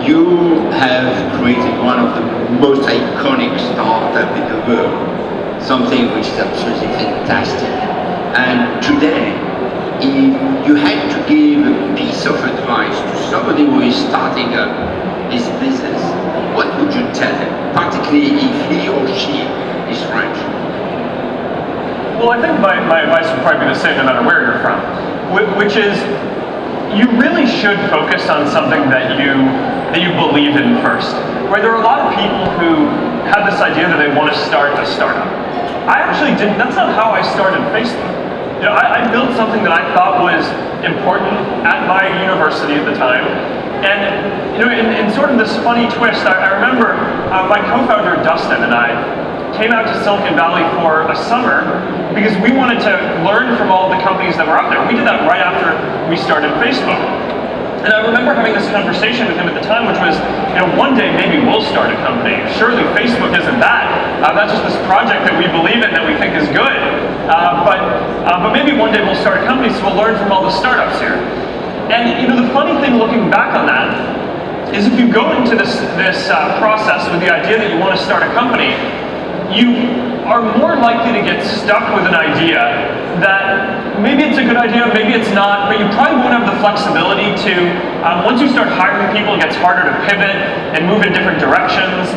You have created one of the most iconic startups in the world, something which is absolutely fantastic. And today, if you had to give a piece of advice to somebody who is starting up his business, what would you tell him, particularly if he or she is French? Well, I think my advice would probably be the same no matter where you're from, which is you really should focus on something that you believe in first. Right? There are a lot of people who have this idea that they want to start a startup. I actually didn't. That's not how I started Facebook. You know, I built something that I thought was important at my university at the time. And you know, in sort of this funny twist, I remember my co-founder Dustin and I came out to Silicon Valley for a summer because we wanted to learn from all the companies that were out there. We did that right after we started Facebook. And I remember having this conversation with him at the time, which was, you know, one day maybe we'll start a company. Surely Facebook isn't that. That's just this project that we believe in that we think is good. But maybe one day we'll start a company, so we'll learn from all the startups here. And you know, the funny thing looking back on that is if you go into this process with the idea that you want to start a company, you are more likely to get stuck with an idea that maybe it's a good idea, maybe it's not, but you probably won't have the flexibility to, once you start hiring people, it gets harder to pivot and move in different directions.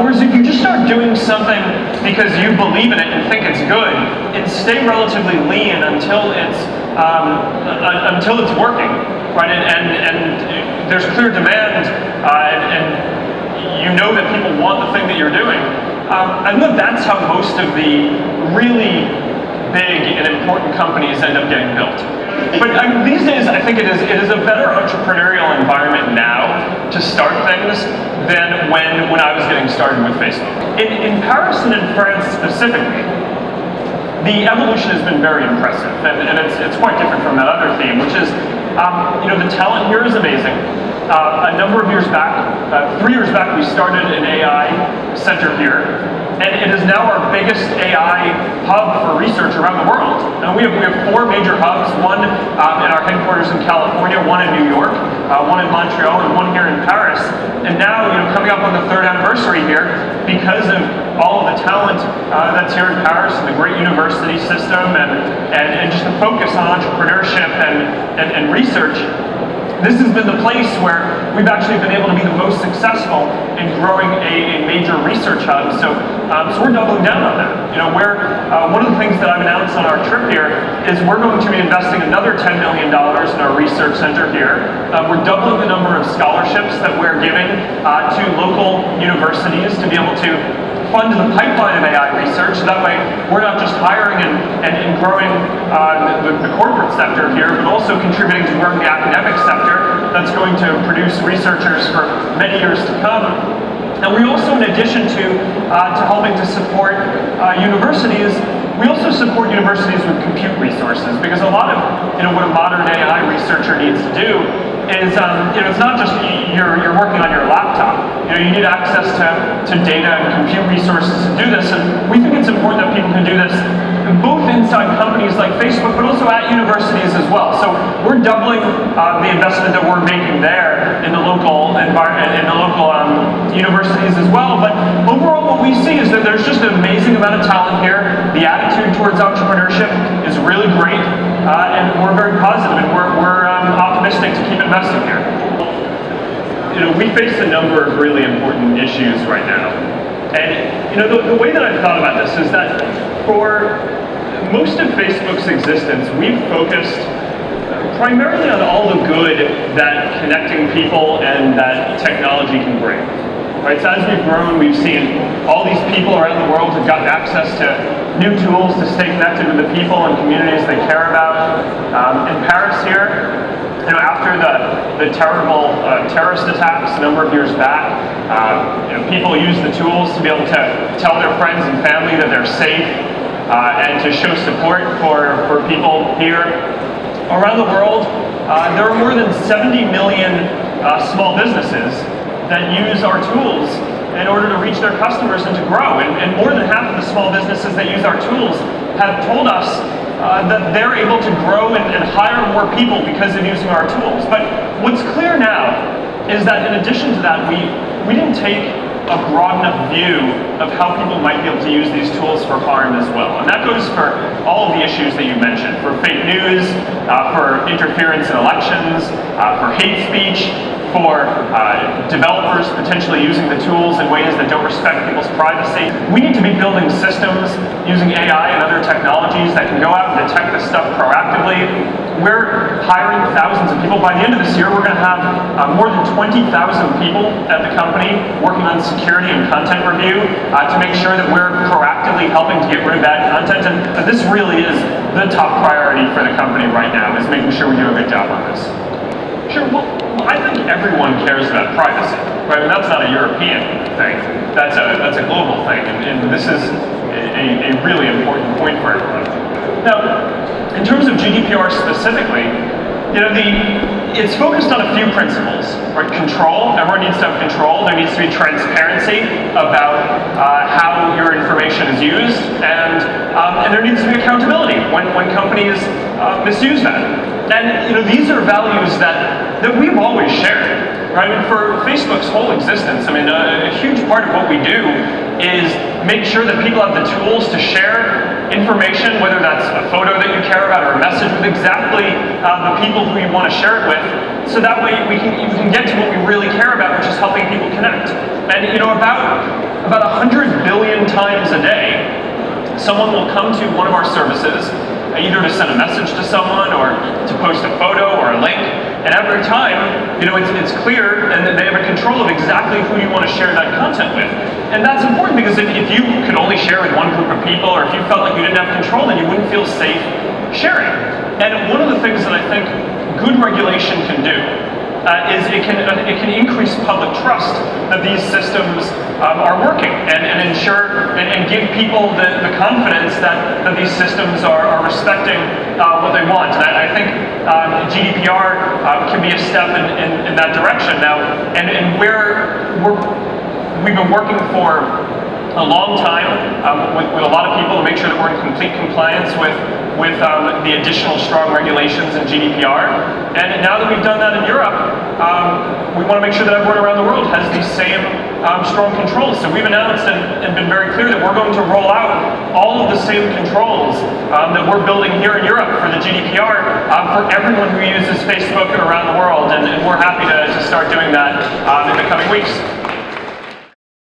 Whereas if you just start doing something because you believe in it and think it's good, and stay relatively lean until it's working, right? And there's clear demand, and you know that people want the thing that you're doing. I know that's how most of the really big and important companies end up getting built. But these days, I think it is a better entrepreneurial environment now to start things than when I was getting started with Facebook. In Paris and in France specifically, the evolution has been very impressive, and it's quite different from that other theme, which is, you know, the talent here is amazing. A number of years back, 3 years back, we started an AI center here, and it is now our biggest AI hub for research around the world. And we have 4 major hubs, one in our headquarters in California, one in New York, one in Montreal, and one here in Paris. And now, you know, coming up on the 3rd anniversary here, because of all of the talent that's here in Paris and the great university system and just the focus on entrepreneurship and research, this has been the place where we've actually been able to be the most successful in growing a major research hub. So we're doubling down on that. You know, one of the things that I've announced on our trip here is we're going to be investing another $10 million in our research center here. We're doubling the number of scholarships that we're giving to local universities to be able to fund the pipeline of AI research. That way, we're not just hiring and growing the corporate sector here, but also contributing to growing the academic sector that's going to produce researchers for many years to come. And we also, in addition to helping to support universities, we also support universities with compute resources, because a lot of what a modern AI researcher needs to do is it's not just you're working on your laptop. You need access to data and compute resources to do this, and we think it's important that people can do this both inside companies like Facebook, but also at universities as well. So we're doubling the investment that we're making there in the local environment, in the local universities as well. But overall, what we see is that there's just an amazing amount of talent here. The attitude towards entrepreneurship is really great, and we're very positive, and we're optimistic to keep investing here. We face a number of really important issues right now. And the way that I've thought about this is that for most of Facebook's existence, we've focused primarily on all the good that connecting people and that technology can bring. Right? So as we've grown, we've seen all these people around the world have gotten access to new tools to stay connected with the people and communities they care about. In Paris here, after the terrible terrorist attacks a number of years back, people use the tools to be able to tell their friends and family that they're safe and to show support for people here. Around the world, there are more than 70 million small businesses that use our tools in order to reach their customers and to grow. And more than half of the small businesses that use our tools have told us that they're able to grow and hire more people because of using our tools. But what's clear now is that in addition to that, we didn't take a broad enough view of how people might be able to use these tools for harm as well. And that goes for all of the issues that you mentioned, for fake news, for interference in elections, for hate speech, for developers potentially using the tools in ways that don't respect people's privacy. We need to be building systems using AI and other technologies that can go out and detect this stuff proactively. We're hiring thousands of people. By the end of this year, we're going to have more than 20,000 people at the company working on security and content review to make sure that we're proactively helping to get rid of bad content. And this really is the top priority for the company right now, is making sure we do a good job on this. Sure, well, I think everyone cares about privacy, right? And that's not a European thing. That's a global thing, and this is a really important point for everyone. Now, in terms of GDPR specifically, it's focused on a few principles, right? Control. Everyone needs to have control. There needs to be transparency about how your information is used, and there needs to be accountability when companies misuse that. And these are values that we've always shared, right? I mean, for Facebook's whole existence, I mean, a huge part of what we do is make sure that people have the tools to share information, whether that's a photo that you care about or a message, with exactly the people who you want to share it with, so that way we can get to what we really care about, which is helping people connect. And about 100 billion times a day, someone will come to one of our services, either to send a message to someone or to post a photo or a link. And every time, it's clear and they have a control of exactly who you want to share that content with. And that's important because if you could only share with one group of people, or if you felt like you didn't have control, then you wouldn't feel safe sharing. And one of the things that I think good regulation can do is it can increase public trust that these systems are working, and ensure and give people the confidence that these systems are respecting what they want. And I think GDPR can be a step in that direction now, and we've been working for a long time with a lot of people to make sure that we're in complete compliance with the additional strong regulations in GDPR. And now that we've done that in Europe, we want to make sure that everyone around the world has these same strong controls. So we've announced and been very clear that we're going to roll out all of the same controls that we're building here in Europe for the GDPR for everyone who uses Facebook and around the world. And we're happy to start doing that in the coming weeks.